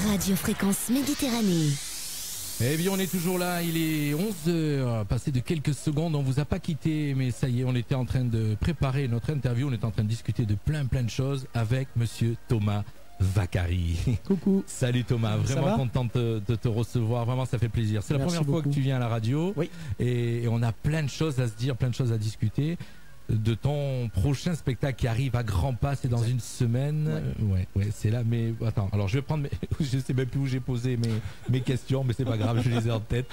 Radio Fréquence Méditerranée. Eh bien, on est toujours là, il est 11h, passé de quelques secondes, on vous a pas quitté, mais ça y est, on était en train de préparer notre interview, on était en train de discuter de plein de choses avec monsieur Thomas Vaccari. Coucou. Salut Thomas, vraiment content de te recevoir, vraiment ça fait plaisir. C'est la première fois que tu viens à la radio, oui. et on a plein de choses à se dire, plein de choses à discuter. De ton prochain spectacle qui arrive à grands pas, c'est dans une semaine. Ouais, c'est là. Mais attends, alors je vais prendre je sais même plus où j'ai posé mes questions, mais c'est pas grave, je les ai en tête.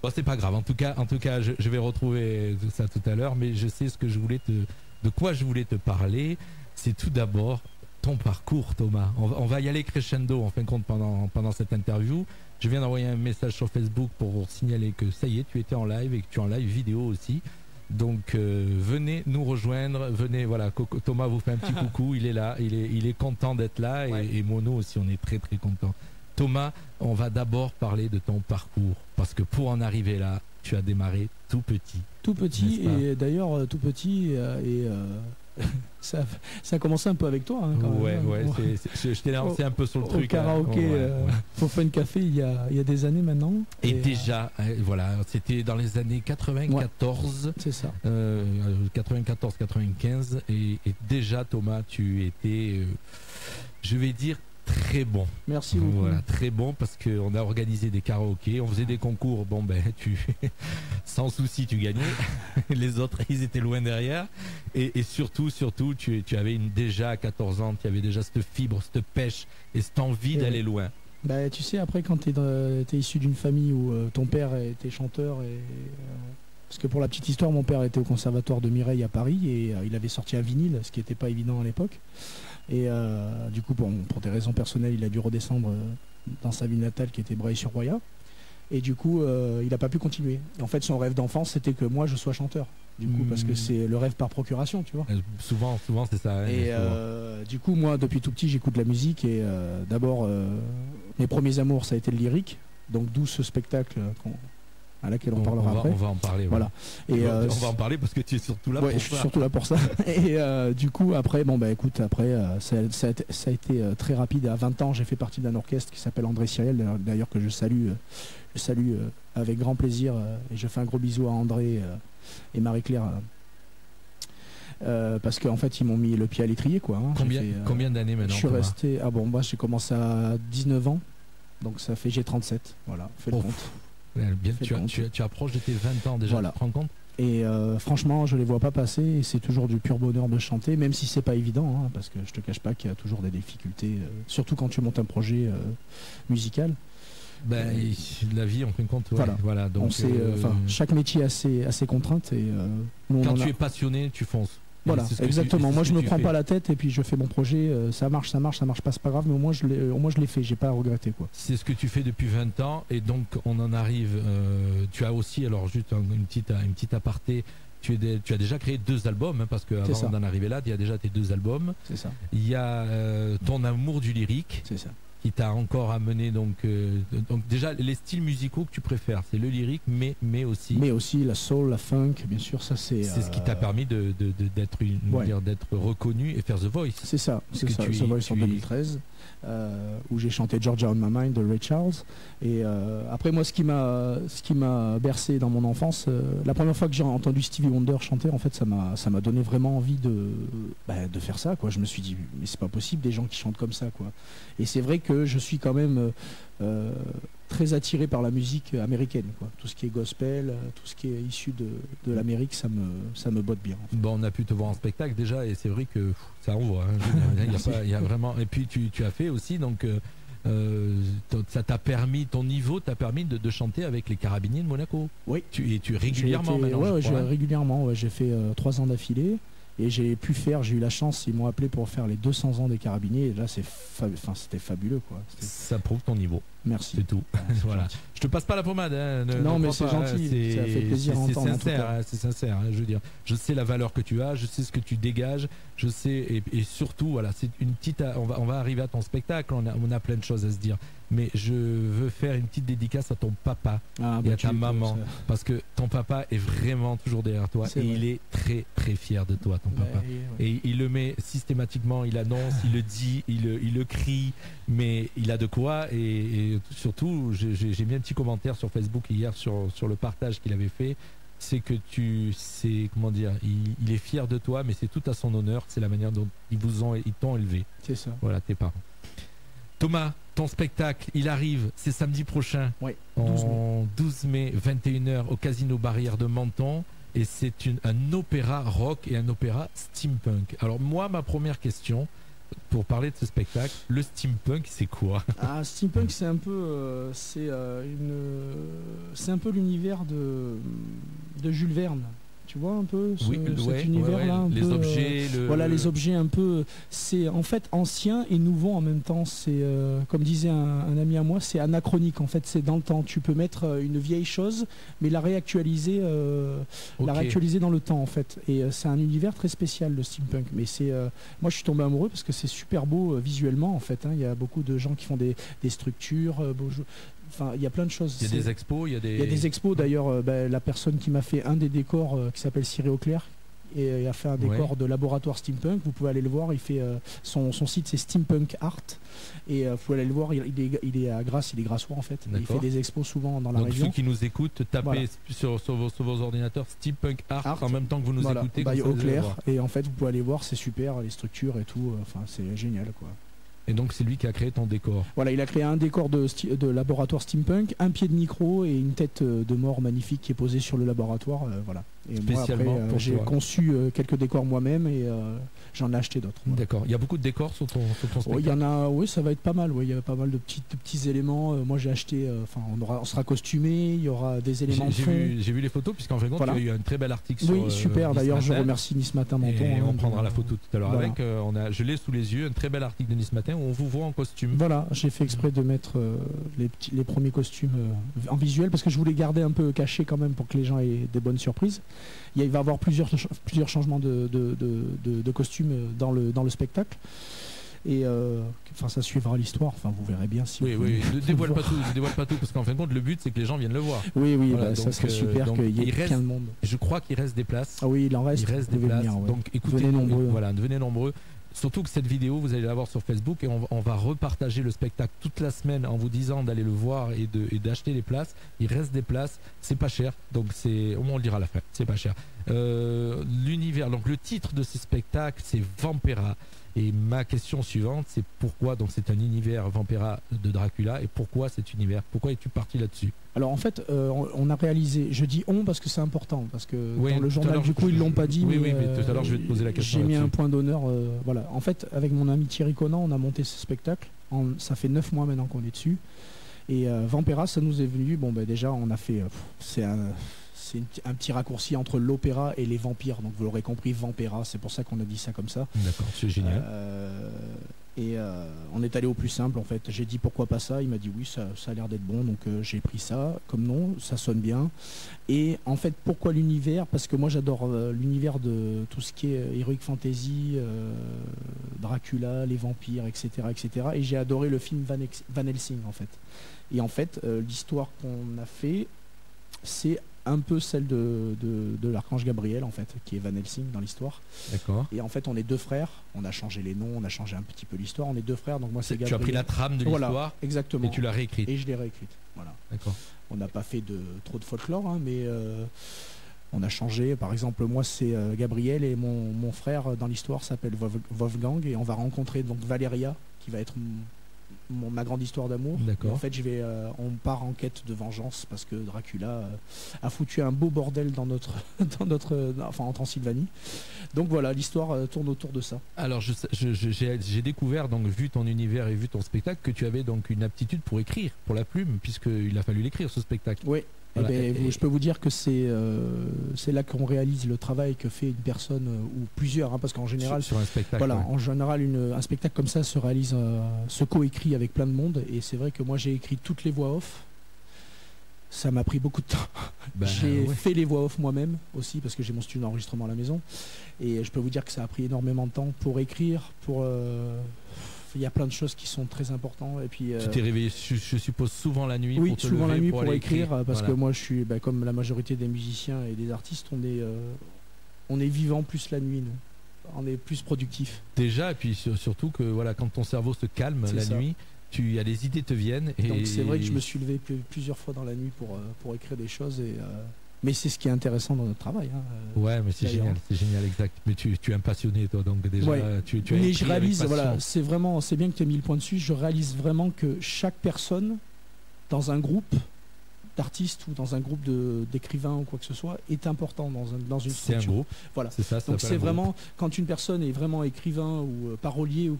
Bon, c'est pas grave. En tout cas, je vais retrouver tout ça tout à l'heure, mais je sais de quoi je voulais te parler. C'est tout d'abord ton parcours, Thomas. On va y aller crescendo en fin de compte pendant cette interview. Je viens d'envoyer un message sur Facebook pour signaler que ça y est, tu étais en live et que tu es en live vidéo aussi. Donc venez nous rejoindre, venez, voilà, Thomas vous fait un petit coucou, il est là, il est content d'être là, et Mono aussi, on est très très content. Thomas, on va d'abord parler de ton parcours, parce que pour en arriver là, tu as démarré tout petit. Tout petit, et d'ailleurs tout petit, ça a commencé un peu avec toi. Hein, quand même. Je t'ai lancé un peu sur le truc. Au karaoké, pour Fun Café, il y a des années maintenant. Et déjà, voilà, c'était dans les années 94. C'est ça. 94-95. Et déjà, Thomas, tu étais, je vais dire, très bon. Merci beaucoup. Voilà, très bon, parce qu'on a organisé des karaokés, on faisait des concours, bon ben sans souci tu gagnais, les autres ils étaient loin derrière, et surtout tu avais déjà à 14 ans, tu avais déjà cette fibre, cette pêche et cette envie d'aller loin. Bah, tu sais, après quand t'es issu d'une famille où ton père était chanteur, parce que pour la petite histoire, mon père était au conservatoire de Mireille à Paris, et il avait sorti un vinyle, ce qui n'était pas évident à l'époque. Et du coup, pour des raisons personnelles, il a dû redescendre dans sa ville natale qui était Breil-sur-Roya. Et du coup, il n'a pas pu continuer. En fait, son rêve d'enfance, c'était que moi, je sois chanteur. Du coup, parce que c'est le rêve par procuration, tu vois. Souvent, c'est ça. Hein, et du coup, moi, depuis tout petit, j'écoute de la musique. Et d'abord, mes premiers amours, ça a été le lyrique. Donc, d'où ce spectacle à laquelle on parlera après. On va en parler. Voilà. Et on va en parler parce que tu es surtout là pour ça. Je suis surtout là pour ça. Et du coup, après, écoute, après, ça a été très rapide. À 20 ans, j'ai fait partie d'un orchestre qui s'appelle André Cyriel, d'ailleurs que je salue avec grand plaisir. Et je fais un gros bisou à André et Marie-Claire. Parce qu'en fait, ils m'ont mis le pied à l'étrier, quoi. Hein. Combien d'années maintenant? Je suis resté. J'ai commencé à 19 ans. Donc j'ai 37. Voilà, fais le compte. Bien, tu approches de tes 20 ans déjà, voilà. Tu te rends compte? Et franchement, je les vois pas passer, et c'est toujours du pur bonheur de chanter, même si c'est pas évident, hein, parce que je te cache pas qu'il y a toujours des difficultés, surtout quand tu montes un projet musical. La vie, en fin de compte, voilà. Donc, chaque métier a ses contraintes, et quand tu es passionné, tu fonces. Voilà, exactement. Moi, je me prends pas la tête, et puis je fais mon projet. Ça marche pas, c'est pas grave, mais au moins je l'ai fait. J'ai pas à regretter, quoi. C'est ce que tu fais depuis 20 ans, et donc on en arrive. Tu as aussi, alors juste une petite aparté. Tu as déjà créé 2 albums, hein, parce qu'avant d'en arriver là, il y a déjà tes 2 albums. C'est ça. Il y a ton amour du lyrique. C'est ça. Qui t'a encore amené donc déjà les styles musicaux que tu préfères, c'est le lyrique, mais aussi la soul, la funk, bien sûr, ça c'est ce qui t'a permis d'être reconnu et faire The Voice. C'est ça, The Voice en 2013, où j'ai chanté Georgia on My Mind de Ray Charles. Et après, moi, ce qui m'a bercé dans mon enfance, la première fois que j'ai entendu Stevie Wonder chanter, en fait, ça m'a donné vraiment envie de faire ça, quoi. Je me suis dit, mais c'est pas possible, des gens qui chantent comme ça, quoi. Et c'est vrai que je suis quand même très attiré par la musique américaine, quoi. Tout ce qui est gospel, tout ce qui est issu de l'Amérique, ça me botte bien, en fait. Bon, on a pu te voir en spectacle déjà, et c'est vrai que ça envoie, hein. Il y a vraiment. Et puis tu as fait aussi, donc ça t'a permis, ton niveau t'a permis de chanter avec les Carabiniers de Monaco. Oui. Tu régulièrement maintenant. Régulièrement. J'ai fait 3 ans d'affilée. Et j'ai eu la chance, ils m'ont appelé pour faire les 200 ans des Carabiniers, et là c'était fabuleux, quoi. Ça prouve ton niveau. Merci. C'est tout. Voilà. Je te passe pas la pommade, hein. Non, mais c'est gentil, ça fait plaisir à entendre. C'est sincère, hein, je veux dire. Je sais la valeur que tu as, je sais ce que tu dégages, Je sais, et surtout, voilà, c'est une petite. On va arriver à ton spectacle. On a plein de choses à se dire. Mais je veux faire une petite dédicace à ton papa et à ta maman, parce que ton papa est vraiment toujours derrière toi et il est très très fier de toi, ton papa. Et il le met systématiquement, il annonce, il le dit, il le crie, mais il a de quoi. Et surtout, j'ai mis un petit commentaire sur Facebook hier sur le partage qu'il avait fait. C'est que comment dire, il est fier de toi, mais c'est tout à son honneur. C'est la manière dont ils t'ont élevé. C'est ça. Voilà, tes parents. Thomas, ton spectacle, il arrive, c'est samedi prochain, 12 mai, 21h au Casino Barrière de Menton. Et c'est un opéra rock et un opéra steampunk. Alors moi, ma première question, pour parler de ce spectacle, le steampunk, c'est quoi? Steampunk, c'est un peu, c'est un peu l'univers de Jules Verne. Tu vois un peu cet univers-là, les objets, voilà, les objets un peu. C'est en fait ancien et nouveau en même temps. C'est comme disait un ami à moi, c'est anachronique. En fait, c'est dans le temps. Tu peux mettre une vieille chose, mais la réactualiser dans le temps en fait. Et c'est un univers très spécial le steampunk. Mais moi je suis tombé amoureux parce que c'est super beau visuellement en fait. Il y a beaucoup de gens qui font des structures. Enfin, il y a plein de choses. Il y a des expos, il y a des expos. D'ailleurs, la personne qui m'a fait un des décors, qui s'appelle Cyril Auclair, et a fait un décor de laboratoire steampunk. Vous pouvez aller le voir. Il fait son site, c'est Steampunk Art, et vous pouvez aller le voir. Il est à Grasse, il est grassois en fait. Il fait des expos souvent dans la région. Ceux qui nous écoutent, tapez sur vos ordinateurs Steampunk Art en même temps que vous nous écoutez. Auclair, et en fait, vous pouvez aller voir. C'est super, les structures et tout. Enfin, c'est génial quoi. Et donc c'est lui qui a créé ton décor. Voilà, il a créé un décor de laboratoire steampunk, un pied de micro et une tête de mort magnifique qui est posée sur le laboratoire. Voilà. Et spécialement moi, j'ai conçu quelques décors moi-même et j'en ai acheté d'autres. Voilà. D'accord. Il y a beaucoup de décors sur ton spectacle. Il y en a, ça va être pas mal. Il y a pas mal de petits éléments. Moi j'ai acheté, on sera costumé, il y aura des éléments de fond. J'ai vu les photos, puisqu'en fin de compte, il y a eu un très bel article sur. Oui, super. D'ailleurs, je remercie Nice Matin Menton. Et on prendra la photo tout à l'heure avec. Je l'ai sous les yeux, un très bel article de Nice Matin où on vous voit en costume. Voilà, j'ai fait exprès de mettre les premiers costumes en visuel parce que je voulais garder un peu caché quand même pour que les gens aient des bonnes surprises. Il va y avoir plusieurs changements de costumes dans le spectacle. Et ça suivra l'histoire. Enfin, vous verrez bien si. Oui, ne dévoile pas tout, parce qu'en fin de compte, le but c'est que les gens viennent le voir. Oui, voilà, ça serait super qu'il y ait plein de monde. Je crois qu'il reste des places. Ah oui, il en reste. Il reste des places. Venir, donc écoutez, venez nombreux. Voilà, devenez nombreux. Surtout que cette vidéo, vous allez la voir sur Facebook et on va repartager le spectacle toute la semaine en vous disant d'aller le voir et d'acheter les places. Il reste des places, c'est pas cher, donc on le dira à la fin, c'est pas cher. L'univers, donc le titre de ce spectacle, c'est Vampira. Et ma question suivante, c'est pourquoi, donc c'est un univers Vampira de Dracula, et pourquoi cet univers? Pourquoi es-tu parti là-dessus? Alors en fait, on a réalisé, je dis on parce que c'est important, parce que dans le journal du coup ils l'ont pas dit, mais tout à l'heure je vais te poser la question. J'ai mis un point d'honneur, voilà. En fait, avec mon ami Thierry Conan, on a monté ce spectacle, ça fait 9 mois maintenant qu'on est dessus, et Vampira, ça nous est venu, déjà on a fait, c'est un petit raccourci entre l'opéra et les vampires, donc vous l'aurez compris, Vampira, c'est pour ça qu'on a dit ça comme ça. D'accord, c'est génial. On est allé au plus simple en fait. J'ai dit pourquoi pas ça, il m'a dit oui, ça a l'air d'être bon, donc j'ai pris ça comme nom, ça sonne bien. Et en fait, pourquoi l'univers? Parce que moi j'adore l'univers de tout ce qui est Heroic Fantasy, Dracula, les vampires, etc. Et j'ai adoré le film Van Helsing en fait. Et en fait, l'histoire qu'on a fait, c'est un peu celle de l'archange Gabriel en fait, qui est Van Helsing dans l'histoire. D'accord. Et en fait, on est deux frères. On a changé les noms, on a changé un petit peu l'histoire. On est deux frères, donc moi c'est Gabriel. Tu as pris la trame de l'histoire, voilà, exactement. Et tu l'as réécrite. Et je l'ai réécrite. Voilà. D'accord. On n'a pas fait trop de folklore, mais on a changé. Par exemple, moi c'est Gabriel et mon frère dans l'histoire s'appelle Wolfgang, et on va rencontrer donc Valéria qui va être ma grande histoire d'amour. D'accord. En fait, on part en quête de vengeance parce que Dracula a foutu un beau bordel dans en Transylvanie. Donc voilà, l'histoire tourne autour de ça. Alors j'ai découvert, donc vu ton univers et vu ton spectacle, que tu avais donc une aptitude pour écrire, pour la plume, puisqu'il a fallu l'écrire ce spectacle. Oui. Voilà. Je peux vous dire que c'est là qu'on réalise le travail que fait une personne ou plusieurs, parce qu'en général, sur un spectacle, voilà, en général, un spectacle comme ça se réalise, se coécrit avec plein de monde. Et c'est vrai que moi j'ai écrit toutes les voix off. Ça m'a pris beaucoup de temps. J'ai fait les voix off moi-même aussi parce que j'ai mon studio d'enregistrement à la maison. Et je peux vous dire que ça a pris énormément de temps pour écrire, il y a plein de choses qui sont très importantes. Et puis, tu t'es réveillé, je suppose, souvent la nuit oui, pour te souvent lever, la nuit pour écrire parce que moi je suis comme la majorité des musiciens et des artistes, on est vivant plus la nuit, nous. On est plus productif. Déjà, et puis surtout que voilà, quand ton cerveau se calme nuit, les idées te viennent. Et donc c'est vrai que je me suis levé plusieurs fois dans la nuit pour écrire des choses. Mais c'est ce qui est intéressant dans notre travail. Ouais, mais c'est génial, exact. Mais tu es un passionné, toi, donc déjà, tu as mais je réalise, c'est bien que tu aies mis le point dessus. Je réalise vraiment que chaque personne dans un groupe d'artistes ou dans un groupe d'écrivains ou quoi que ce soit est important dans une structure. C'est un groupe. Voilà. C'est ça. Donc c'est vraiment quand une personne est vraiment écrivain ou parolier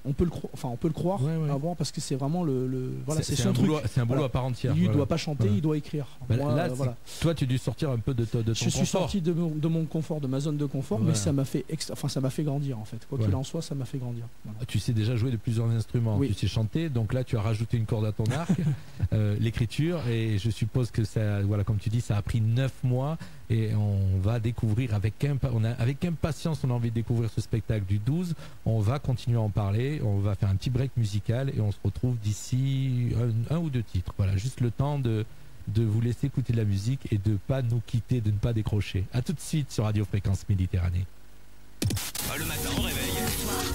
on peut le croire avant parce que c'est vraiment c'est son truc. C'est un boulot à part entière. Il ne doit pas chanter, il doit écrire. Toi, tu as dû sortir un peu de ton confort. Je suis sorti de mon confort, de ma zone de confort, mais ça m'a fait grandir en fait. Quoi qu'il en soit, ça m'a fait grandir. Voilà. Tu sais déjà jouer de plusieurs instruments, tu sais chanter, donc là tu as rajouté une corde à ton arc, l'écriture, et je suppose que ça, comme tu dis, ça a pris 9 mois. Et on va découvrir avec impatience, on a envie de découvrir ce spectacle du 12. On va continuer à en parler, on va faire un petit break musical et on se retrouve d'ici un ou deux titres. Voilà, juste le temps de vous laisser écouter de la musique et de ne pas nous quitter, de ne pas décrocher. A tout de suite sur Radio Fréquence Méditerranée. Le matin au réveil.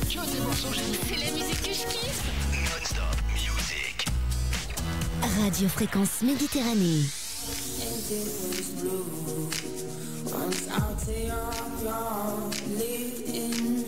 C'est la musique que je kiffe. Non-stop music. Radio Fréquence Méditerranée. Once out to your lived in